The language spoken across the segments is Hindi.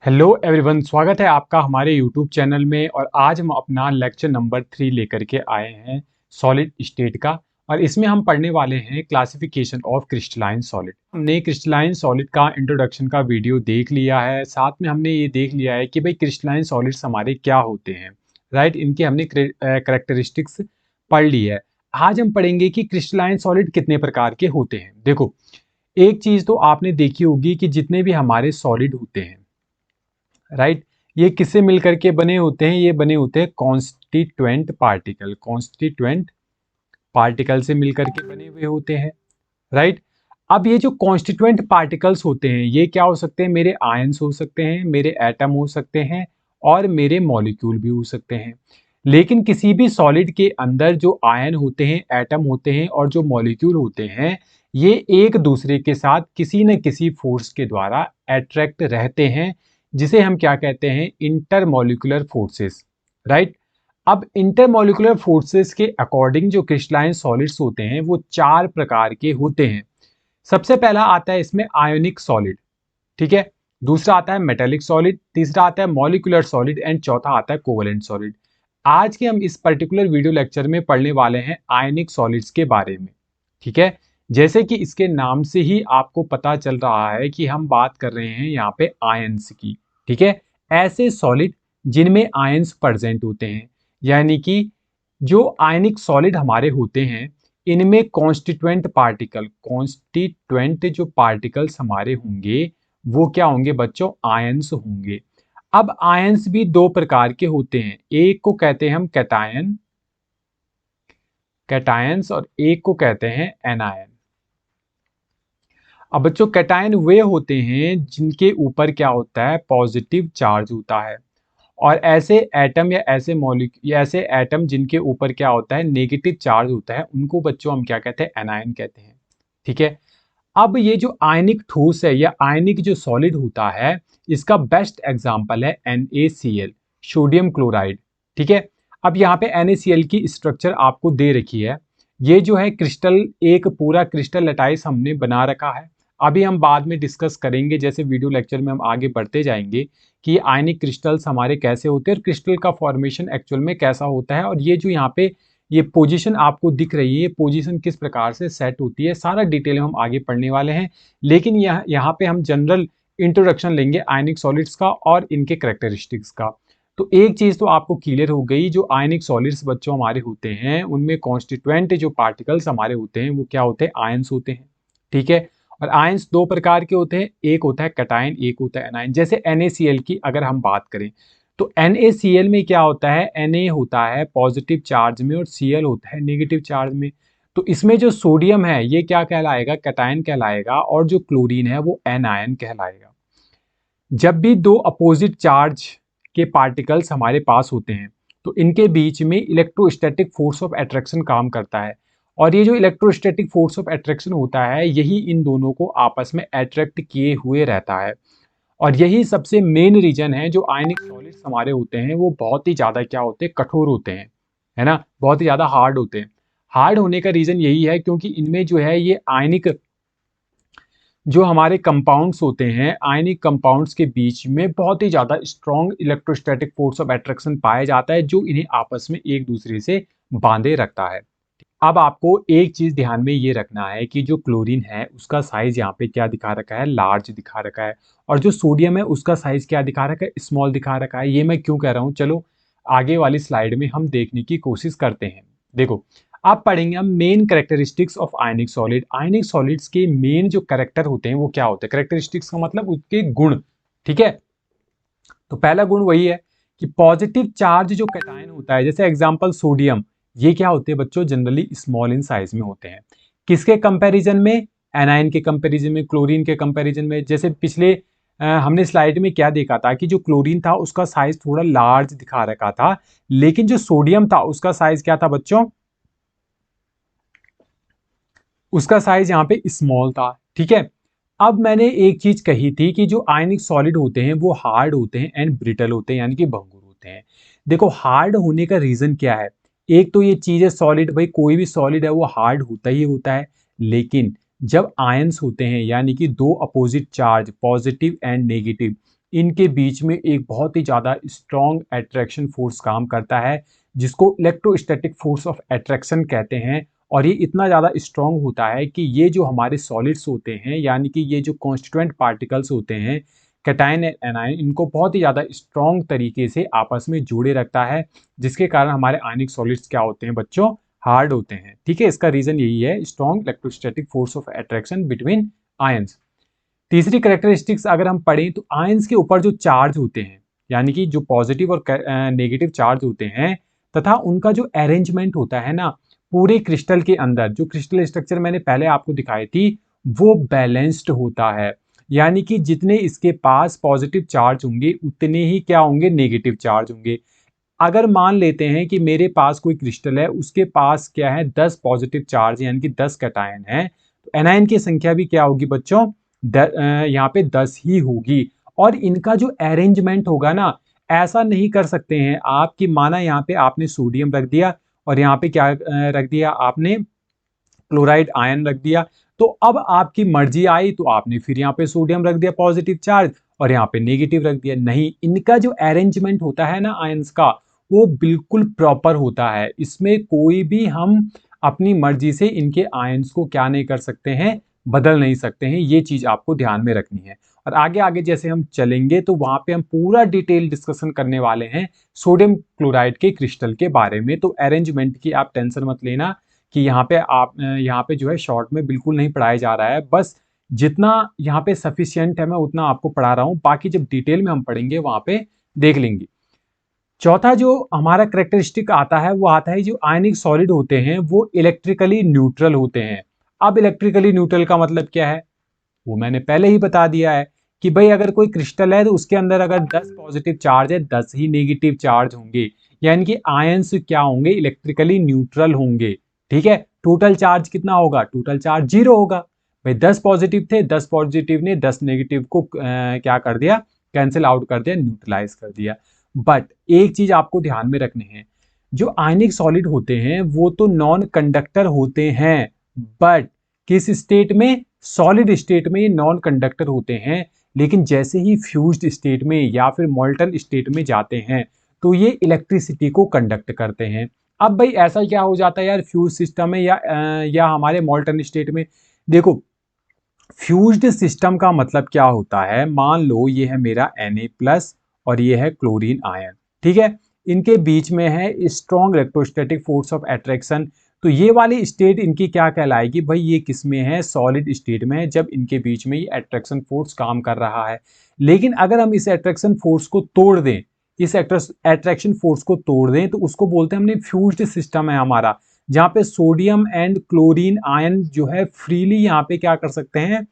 हेलो एवरीवन, स्वागत है आपका हमारे यूट्यूब चैनल में। और आज हम अपना लेक्चर नंबर 3 लेकर के आए हैं सॉलिड स्टेट का। और इसमें हम पढ़ने वाले हैं क्लासिफिकेशन ऑफ क्रिस्टलाइन सॉलिड। हमने क्रिस्टलाइन सॉलिड का इंट्रोडक्शन का वीडियो देख लिया है, साथ में हमने ये देख लिया है कि भाई क्रिस्टलाइन सॉलिड्स हमारे क्या होते हैं, राइट। इनके हमने करेक्टरिस्टिक्स पढ़ ली है। आज हम पढ़ेंगे कि क्रिस्टलाइन सॉलिड कितने प्रकार के होते हैं। देखो, एक चीज तो आपने देखी होगी कि जितने भी हमारे सॉलिड होते हैं, राइट, ये किससे मिलकर के बने होते हैं? ये बने होते हैं कॉन्स्टिट्यूएंट पार्टिकल से मिलकर के बने हुए होते हैं, राइट। अब ये जो कॉन्स्टिट्यूएंट पार्टिकल्स होते हैं, ये क्या हो सकते हैं? मेरे आयंस हो सकते हैं, मेरे एटम हो सकते हैं, और मेरे मॉलिक्यूल भी हो सकते हैं। लेकिन किसी भी सॉलिड के अंदर जो आयन होते हैं, एटम होते हैं और जो मॉलिक्यूल होते हैं, ये एक दूसरे के साथ किसी न किसी फोर्स के द्वारा अट्रैक्ट रहते हैं, जिसे हम क्या कहते हैं? Intermolecular forces, right. अब इंटरमॉलिक्यूलर फोर्सेस के अकॉर्डिंग जो क्रिस्टलाइन सॉलिड्स होते हैं वो चार प्रकार के होते हैं। सबसे पहला आता है इसमें आयोनिक सॉलिड, ठीक है। दूसरा आता है मेटेलिक सॉलिड, तीसरा आता है मॉलिक्यूलर सॉलिड, एंड चौथा आता है कोवलेंट सॉलिड। आज के हम इस पर्टिकुलर वीडियो लेक्चर में पढ़ने वाले हैं आयनिक सॉलिड्स के बारे में, ठीक है। जैसे कि इसके नाम से ही आपको पता चल रहा है कि हम बात कर रहे हैं यहाँ पे आयंस की, ठीक है। ऐसे सॉलिड जिनमें आयंस प्रेजेंट होते हैं, यानी कि जो आयनिक सॉलिड हमारे होते हैं, इनमें कॉन्स्टिट्यूएंट जो पार्टिकल्स हमारे होंगे वो क्या होंगे बच्चों? आयंस होंगे। अब आयंस भी दो प्रकार के होते हैं, एक को कहते हैं हम कैटायंस और एक को कहते हैं एनायन। अब बच्चों, कैटायन वे होते हैं जिनके ऊपर क्या होता है? पॉजिटिव चार्ज होता है। और ऐसे एटम या ऐसे मॉलिक्यूल या ऐसे एटम जिनके ऊपर क्या होता है? नेगेटिव चार्ज होता है, उनको बच्चों हम क्या कहते हैं? एनायन कहते हैं, ठीक है। अब ये जो आयनिक ठोस है या आयनिक जो सॉलिड होता है, इसका बेस्ट एग्जांपल है NaCl, सोडियम क्लोराइड, ठीक है। अब यहाँ पे NaCl की स्ट्रक्चर आपको दे रखी है। ये जो है क्रिस्टल, एक पूरा क्रिस्टल लटाइस हमने बना रखा है। अभी हम बाद में डिस्कस करेंगे, जैसे वीडियो लेक्चर में हम आगे बढ़ते जाएंगे, कि आयनिक क्रिस्टल्स हमारे कैसे होते हैं और क्रिस्टल का फॉर्मेशन एक्चुअल में कैसा होता है। और ये जो यहाँ पे ये पोजीशन आपको दिख रही है, ये पोजीशन किस प्रकार से सेट होती है, सारा डिटेल हम आगे पढ़ने वाले हैं। लेकिन यहाँ पे हम जनरल इंट्रोडक्शन लेंगे आयनिक सॉलिड्स का और इनके करेक्टरिस्टिक्स का। तो एक चीज तो आपको क्लियर हो गई, जो आयनिक सॉलिड्स बच्चों हमारे होते हैं, उनमें कॉन्स्टिट्यूएंट जो पार्टिकल्स हमारे होते हैं वो क्या होते हैं? आयंस होते हैं, ठीक है। और आयंस दो प्रकार के होते हैं, एक होता है कैटायन, एक होता है एनायन। जैसे NaCl की अगर हम बात करें, तो NaCl में क्या होता है? Na होता है पॉजिटिव चार्ज में और Cl होता है नेगेटिव चार्ज में। तो इसमें जो सोडियम है ये क्या कहलाएगा? कैटायन कहलाएगा, और जो क्लोरीन है वो एनायन कहलाएगा। जब भी दो अपोजिट चार्ज के पार्टिकल्स हमारे पास होते हैं, तो इनके बीच में इलेक्ट्रोस्टैटिक फोर्स ऑफ अट्रैक्शन काम करता है। और ये जो इलेक्ट्रोस्टैटिक फोर्स ऑफ अट्रैक्शन होता है, यही इन दोनों को आपस में अट्रैक्ट किए हुए रहता है। और यही सबसे मेन रीजन है, जो आयनिक सॉलिड्स हमारे होते हैं वो बहुत ही ज्यादा क्या होते हैं? कठोर होते हैं, है ना, बहुत ही ज्यादा हार्ड होते हैं। हार्ड होने का रीजन यही है क्योंकि इनमें जो है ये आयनिक जो हमारे कंपाउंड्स होते हैं, आयनिक कंपाउंड्स के बीच में बहुत ही ज़्यादा strong electrostatic force of attraction पाया जाता है, जो इन्हें आपस में एक दूसरे से बांधे रखता है। अब आपको एक चीज़ ध्यान में ये रखना है कि जो क्लोरीन है उसका साइज यहाँ पे क्या दिखा रखा है? लार्ज दिखा रखा है। और जो सोडियम है उसका साइज क्या दिखा रखा है? स्मॉल दिखा रखा है। ये मैं क्यों कह रहा हूँ, चलो आगे वाली स्लाइड में हम देखने की कोशिश करते हैं। देखो, आप पढ़ेंगे हम main characteristics of ionic solid. Ionic solids के मेन जो कैरेक्टर होते हैं वो क्या होते हैं? कैरेक्टरिस्टिक्स का मतलब उसके गुण, ठीक है। तो पहला गुण वही है कि पॉजिटिव चार्ज जो कैटायन होता है, जैसे एग्जांपल सोडियम, ये क्या होते हैं बच्चों? जनरली स्मॉल इन साइज में होते हैं। किसके कंपैरिजन में? एनायन के कंपैरिजन में, क्लोरीन के कंपैरिजन में। जैसे पिछले हमने स्लाइड में क्या देखा था कि जो क्लोरीन था उसका साइज थोड़ा लार्ज दिखा रखा था, लेकिन जो सोडियम था उसका साइज क्या था बच्चों? उसका साइज यहाँ पे स्मॉल था, ठीक है। अब मैंने एक चीज कही थी कि जो आयनिक सॉलिड होते हैं वो हार्ड होते हैं एंड ब्रिटल होते हैं, यानी कि भंगुर होते हैं। देखो, हार्ड होने का रीजन क्या है? एक तो ये चीज है सॉलिड, भाई कोई भी सॉलिड है वो हार्ड होता ही होता है। लेकिन जब आयंस होते हैं, यानी कि दो opposite charge, positive and negative, इनके बीच में एक बहुत ही ज़्यादा स्ट्रॉन्ग अट्रैक्शन फोर्स काम करता है, जिसको इलेक्ट्रोस्टैटिक फोर्स ऑफ अट्रैक्शन कहते हैं। और ये इतना ज़्यादा स्ट्रॉन्ग होता है कि ये जो हमारे सॉलिड्स होते हैं, यानी कि ये जो कॉन्स्टिट्यूएंट पार्टिकल्स होते हैं, कैटायन एंड एनायन, इनको बहुत ही ज़्यादा स्ट्रॉन्ग तरीके से आपस में जोड़े रखता है, जिसके कारण हमारे आयनिक सॉलिड्स क्या होते हैं बच्चों, हार्ड होते हैं। ठीक है, इसका रीजन यही है, strong electrostatic force of attraction between ions. तीसरी कैरेक्टरिस्टिक्स अगर हम पढ़ें तो आयंस के ऊपर जो चार्ज होते हैं, यानी कि जो पॉजिटिव और नेगेटिव चार्ज होते हैं, तथा उनका जो अरेंजमेंट होता है ना पूरे क्रिस्टल के अंदर, जो क्रिस्टल स्ट्रक्चर मैंने पहले आपको दिखाई थी, वो बैलेंस्ड होता है। यानी कि जितने इसके पास पॉजिटिव चार्ज होंगे उतने ही क्या होंगे, नेगेटिव चार्ज होंगे। अगर मान लेते हैं कि मेरे पास कोई क्रिस्टल है, उसके पास क्या है, 10 पॉजिटिव चार्ज यानी कि 10 कैटायन है, तो एनायन की संख्या भी क्या होगी बच्चों, यहाँ पे 10 ही होगी। और इनका जो अरेंजमेंट होगा ना, ऐसा नहीं कर सकते हैं आप कि माना यहाँ पे आपने सोडियम रख दिया और यहाँ पे क्या रख दिया आपने, क्लोराइड आयन रख दिया, तो अब आपकी मर्जी आई तो आपने फिर यहाँ पे सोडियम रख दिया पॉजिटिव चार्ज और यहाँ पे नेगेटिव रख दिया। नहीं, इनका जो अरेंजमेंट होता है ना आयंस का, वो बिल्कुल प्रॉपर होता है। इसमें कोई भी हम अपनी मर्जी से इनके आयंस को क्या नहीं कर सकते हैं, बदल नहीं सकते हैं। ये चीज आपको ध्यान में रखनी है। और आगे आगे जैसे हम चलेंगे तो वहां पे हम पूरा डिटेल डिस्कशन करने वाले हैं सोडियम क्लोराइड के क्रिस्टल के बारे में। तो अरेंजमेंट की आप टेंशन मत लेना कि यहाँ पे आप यहाँ पे जो है शॉर्ट में बिल्कुल नहीं पढ़ाया जा रहा है, बस जितना यहाँ पे सफिशियंट है मैं उतना आपको पढ़ा रहा हूँ, बाकी जब डिटेल में हम पढ़ेंगे वहां पे देख लेंगे। चौथा जो हमारा करेक्टरिस्टिक आता है वो आता है जो आयनिक सॉलिड होते हैं वो इलेक्ट्रिकली न्यूट्रल होते हैं। अब इलेक्ट्रिकली न्यूट्रल का मतलब क्या है, वो मैंने पहले ही बता दिया है कि भाई अगर कोई क्रिस्टल है तो उसके अंदर अगर 10 पॉजिटिव चार्ज है, 10 ही नेगेटिव चार्ज होंगे, यानी कि आयंस क्या होंगे, इलेक्ट्रिकली न्यूट्रल होंगे। ठीक है, टोटल चार्ज कितना होगा, टोटल चार्ज 0 होगा। भाई 10 पॉजिटिव थे, 10 पॉजिटिव ने 10 नेगेटिव को क्या कर दिया, कैंसिल आउट कर दिया, न्यूट्रलाइज कर दिया। बट एक चीज आपको ध्यान में रखनी है, जो आयनिक सॉलिड होते हैं वो तो नॉन कंडक्टर होते हैं, बट किस स्टेट में, सॉलिड स्टेट में ये नॉन कंडक्टर होते हैं। लेकिन जैसे ही फ्यूज्ड स्टेट में या फिर मोल्टन स्टेट में जाते हैं तो ये इलेक्ट्रिसिटी को कंडक्ट करते हैं। अब भाई ऐसा क्या हो जाता है यार फ्यूज सिस्टम में या हमारे मोल्टन स्टेट में, देखो फ्यूज्ड सिस्टम का मतलब क्या होता है, मान लो ये है मेरा Na+ और ये है क्लोरीन आयन। ठीक है, इनके बीच में है strong electrostatic force of attraction. तो ये वाली स्टेट इनकी क्या कहलाएगी भाई, ये किस में है, सॉलिड स्टेट में है, जब इनके बीच में ये अट्रैक्शन फोर्स काम कर रहा है। लेकिन अगर हम इस अट्रैक्शन फोर्स को तोड़ दें, इस अट्रैक्शन फोर्स को तोड़ दें तो उसको बोलते हैं हमने फ्यूज्ड सिस्टम है हमारा, जहाँ पे सोडियम एंड क्लोरीन आयन जो है फ्रीली यहाँ पे क्या कर सकते हैं,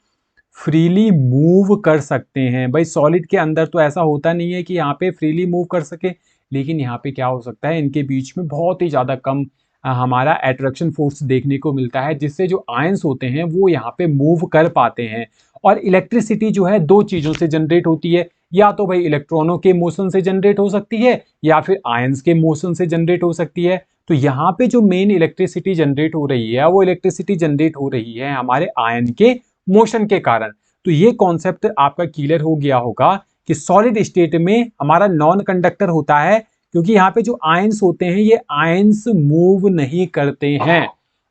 फ्रीली मूव कर सकते हैं। भाई सॉलिड के अंदर तो ऐसा होता नहीं है कि यहाँ पे फ्रीली मूव कर सके, लेकिन यहाँ पे क्या हो सकता है, इनके बीच में बहुत ही ज़्यादा कम हमारा अट्रैक्शन फोर्स देखने को मिलता है, जिससे जो आयंस होते हैं वो यहाँ पे मूव कर पाते हैं। और इलेक्ट्रिसिटी जो है दो चीज़ों से जनरेट होती है, या तो भाई इलेक्ट्रॉनों के मोशन से जनरेट हो सकती है या फिर आयंस के मोशन से जनरेट हो सकती है। तो यहाँ पे जो मेन इलेक्ट्रिसिटी जनरेट हो रही है वो इलेक्ट्रिसिटी जनरेट हो रही है हमारे आयन के मोशन के कारण। तो ये कॉन्सेप्ट आपका क्लियर हो गया होगा कि सॉलिड स्टेट में हमारा नॉन कंडक्टर होता है, क्योंकि यहाँ पे जो आयंस होते हैं ये आयंस मूव नहीं करते हैं,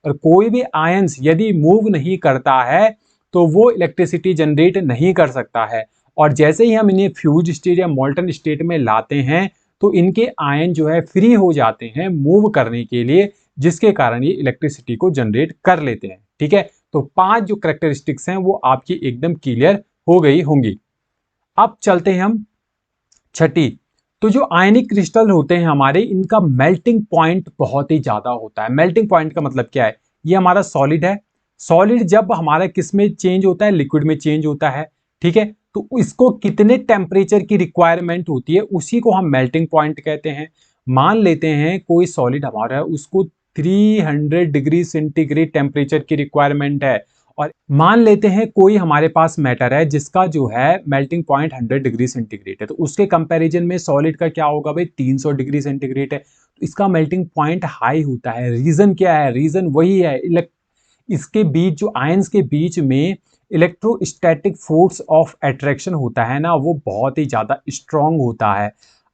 और कोई भी आयंस यदि मूव नहीं करता है तो वो इलेक्ट्रिसिटी जनरेट नहीं कर सकता है। और जैसे ही हम इन्हें फ्यूज स्टेट या मोल्टन स्टेट में लाते हैं तो इनके आयन जो है फ्री हो जाते हैं मूव करने के लिए, जिसके कारण ये इलेक्ट्रिसिटी को जनरेट कर लेते हैं। ठीक है, तो 5 जो करेक्टरिस्टिक्स हैं वो आपकी एकदम क्लियर हो गई होंगी। अब चलते हैं हम छठी। तो जो आयनिक क्रिस्टल होते हैं हमारे, इनका मेल्टिंग पॉइंट बहुत ही ज्यादा होता है। मेल्टिंग पॉइंट का मतलब क्या है, ये हमारा सॉलिड है, सॉलिड जब हमारा किस में चेंज होता है, लिक्विड में चेंज होता है। ठीक है, तो इसको कितने टेम्परेचर की रिक्वायरमेंट होती है उसी को हम मेल्टिंग पॉइंट कहते हैं। मान लेते हैं कोई सॉलिड हमारा है, उसको 300 डिग्री सेंटीग्रेड टेम्परेचर की रिक्वायरमेंट है, और मान लेते हैं कोई हमारे पास मैटर है जिसका जो है मेल्टिंग पॉइंट 100 डिग्री सेंटीग्रेड है, तो उसके कंपैरिजन में सॉलिड का क्या होगा भाई, 300 डिग्री सेंटीग्रेड है, तो इसका मेल्टिंग पॉइंट हाई होता है। रीजन क्या है, रीजन वही है इसके बीच जो आयंस के बीच में इलेक्ट्रोस्टैटिक फोर्स ऑफ अट्रैक्शन होता है ना, वो बहुत ही ज़्यादा स्ट्रांग होता है।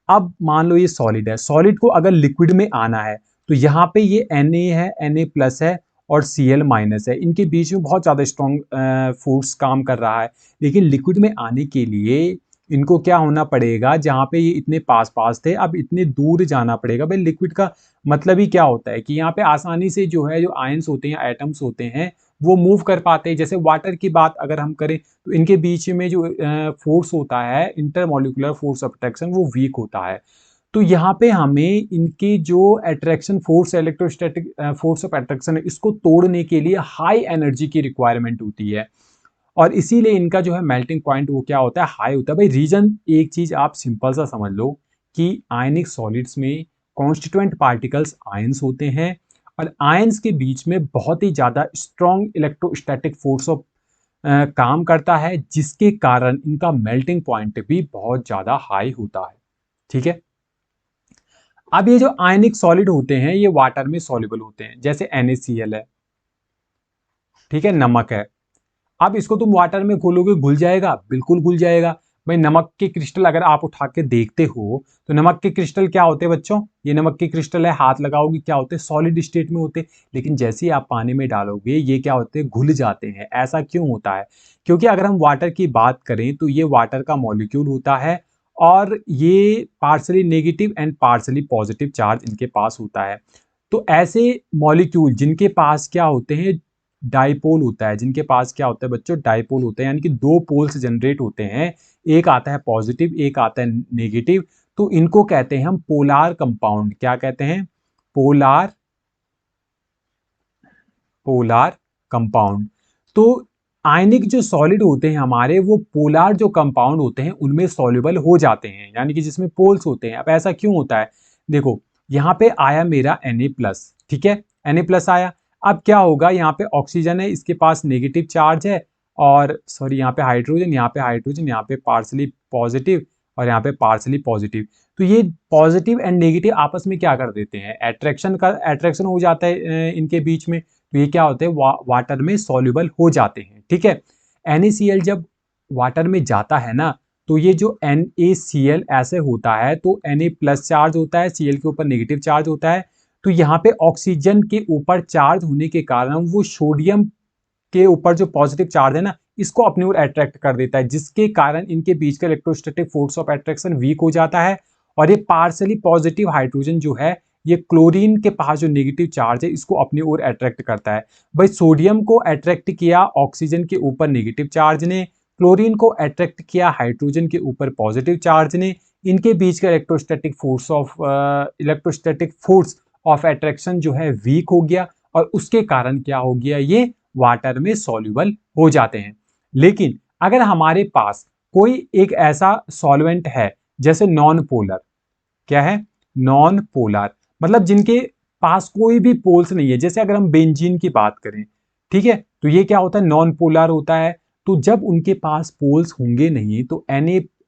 अब मान लो ये सॉलिड है, सॉलिड को अगर लिक्विड में आना है तो यहाँ पे ये Na है, Na प्लस है और Cl माइनस है, इनके बीच में बहुत ज़्यादा स्ट्रॉन्ग फोर्स काम कर रहा है। लेकिन लिक्विड में आने के लिए इनको क्या होना पड़ेगा, जहाँ पे ये इतने पास पास थे अब इतने दूर जाना पड़ेगा। भाई लिक्विड का मतलब ही क्या होता है कि यहाँ पे आसानी से जो है, जो आयंस होते हैं, एटम्स होते हैं, वो मूव कर पाते हैं। जैसे वाटर की बात अगर हम करें तो इनके बीच में जो फोर्स होता है, इंटरमोलिकुलर फोर्स ऑफ अट्रैक्शन, वो वीक होता है। तो यहाँ पे हमें इनकी जो attraction force, electrostatic force of attraction है, इसको तोड़ने के लिए हाई एनर्जी की रिक्वायरमेंट होती है। और इसीलिए इनका जो है मेल्टिंग पॉइंट वो क्या होता है, हाई होता है। भाई रीजन एक चीज आप सिंपल सा समझ लो कि आयनिक सॉलिड्स में कॉन्स्टिट्यूएंट पार्टिकल्स आयंस होते हैं और आयंस के बीच में बहुत ही ज्यादा स्ट्रॉन्ग इलेक्ट्रोस्टैटिक फोर्स ऑफ काम करता है, जिसके कारण इनका मेल्टिंग पॉइंट भी बहुत ज्यादा हाई होता है। ठीक है। अब ये जो आयनिक सॉलिड होते हैं ये वाटर में सॉल्युबल होते हैं, जैसे NaCl है, ठीक है, नमक है। अब इसको तुम वाटर में घोलोगे, घुल जाएगा? बिल्कुल घुल जाएगा। भाई नमक के क्रिस्टल अगर आप उठा के देखते हो तो नमक के क्रिस्टल क्या होते हैं बच्चों? ये नमक के क्रिस्टल है, हाथ लगाओगे क्या होते हैं? सॉलिड स्टेट में होते हैं। लेकिन जैसे ही आप पानी में डालोगे ये क्या होते हैं? घुल जाते हैं। ऐसा क्यों होता है? क्योंकि अगर हम वाटर की बात करें तो ये वाटर का मॉलिक्यूल होता है और ये partially negative and partially positive charge इनके पास होता है। तो ऐसे मॉलिक्यूल जिनके पास क्या होते हैं, डाइपोल होता है, जिनके पास क्या होता है बच्चों, डाइपोल होते हैं, यानी कि दो पोल्स जनरेट होते हैं, एक आता है पॉजिटिव, एक आता है नेगेटिव, तो इनको कहते हैं हम पोलार कंपाउंड। क्या कहते हैं? Polar, polar compound. तो आयनिक जो सॉलिड होते हैं हमारे, वो पोलार जो कंपाउंड होते हैं उनमें सॉल्युबल हो जाते हैं, यानी कि जिसमें पोल्स होते हैं। अब ऐसा क्यों होता है? देखो यहाँ पे आया मेरा Na प्लस, ठीक है, Na प्लस आया। अब क्या होगा, यहाँ पे ऑक्सीजन है, इसके पास नेगेटिव चार्ज है, और सॉरी यहाँ पे हाइड्रोजन, यहाँ पे हाइड्रोजन, यहाँ पे पार्सली पॉजिटिव और यहाँ पे पार्सली पॉजिटिव। तो ये पॉजिटिव एंड नेगेटिव आपस में क्या कर देते हैं, अट्रैक्शन हो जाता है इनके बीच में। तो ये क्या होते हैं, वाटर में सॉल्युबल हो जाते हैं। ठीक है। NaCl जब वाटर में जाता है ना, तो ये जो NaCl ऐसे होता है, तो Na प्लस चार्ज होता है, Cl के ऊपर नेगेटिव चार्ज होता है। तो यहाँ पे ऑक्सीजन के ऊपर चार्ज होने के कारण वो सोडियम के ऊपर जो पॉजिटिव चार्ज है ना, इसको अपनी ओर अट्रैक्ट कर देता है, जिसके कारण इनके बीच का electrostatic force of attraction weak हो जाता है। और ये पार्सली पॉजिटिव हाइड्रोजन जो है, ये क्लोरीन के पास जो नेगेटिव चार्ज है इसको अपनी ओर अट्रैक्ट करता है। भाई सोडियम को अट्रैक्ट किया ऑक्सीजन के ऊपर नेगेटिव चार्ज ने, क्लोरीन को अट्रैक्ट किया हाइड्रोजन के ऊपर पॉजिटिव चार्ज ने। इनके बीच का इलेक्ट्रोस्टैटिक फोर्स ऑफ अट्रैक्शन जो है वीक हो गया, और उसके कारण क्या हो गया, ये वाटर में सॉल्युबल हो जाते हैं। लेकिन अगर हमारे पास कोई एक ऐसा सॉल्वेंट है जैसे नॉन पोलर, क्या है, नॉन पोलर, मतलब जिनके पास कोई भी पोल्स नहीं है, जैसे अगर हम बेंजीन की बात करें, ठीक है, तो ये क्या होता है, नॉन पोलर होता है। तो जब उनके पास पोल्स होंगे नहीं तो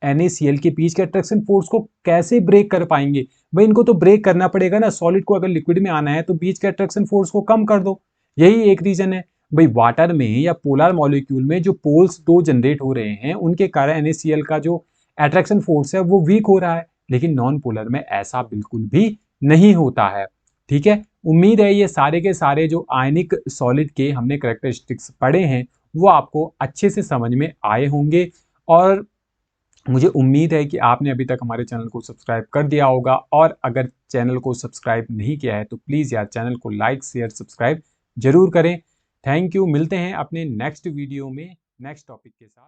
NaCl के बीच के अट्रैक्शन फोर्स को कैसे ब्रेक कर पाएंगे? भाई इनको तो ब्रेक करना पड़ेगा ना, सॉलिड को अगर लिक्विड में आना है तो बीच के अट्रैक्शन फोर्स को कम कर दो। यही एक रीजन है। भाई वाटर में या पोलर मॉलिक्यूल में जो पोल्स दो जनरेट हो रहे हैं, उनके कारण NaCl का जो अट्रैक्शन फोर्स है वो वीक हो रहा है। लेकिन नॉन पोलर में ऐसा बिल्कुल भी नहीं होता है। ठीक है। उम्मीद है ये सारे के सारे जो आयनिक सॉलिड के हमने करेक्टरिस्टिक्स पढ़े हैं वो आपको अच्छे से समझ में आए होंगे। और मुझे उम्मीद है कि आपने अभी तक हमारे चैनल को सब्सक्राइब कर दिया होगा, और अगर चैनल को सब्सक्राइब नहीं किया है तो प्लीज़ यार चैनल को लाइक शेयर सब्सक्राइब जरूर करें। Thank you. मिलते हैं अपने नेक्स्ट वीडियो में नेक्स्ट टॉपिक के साथ।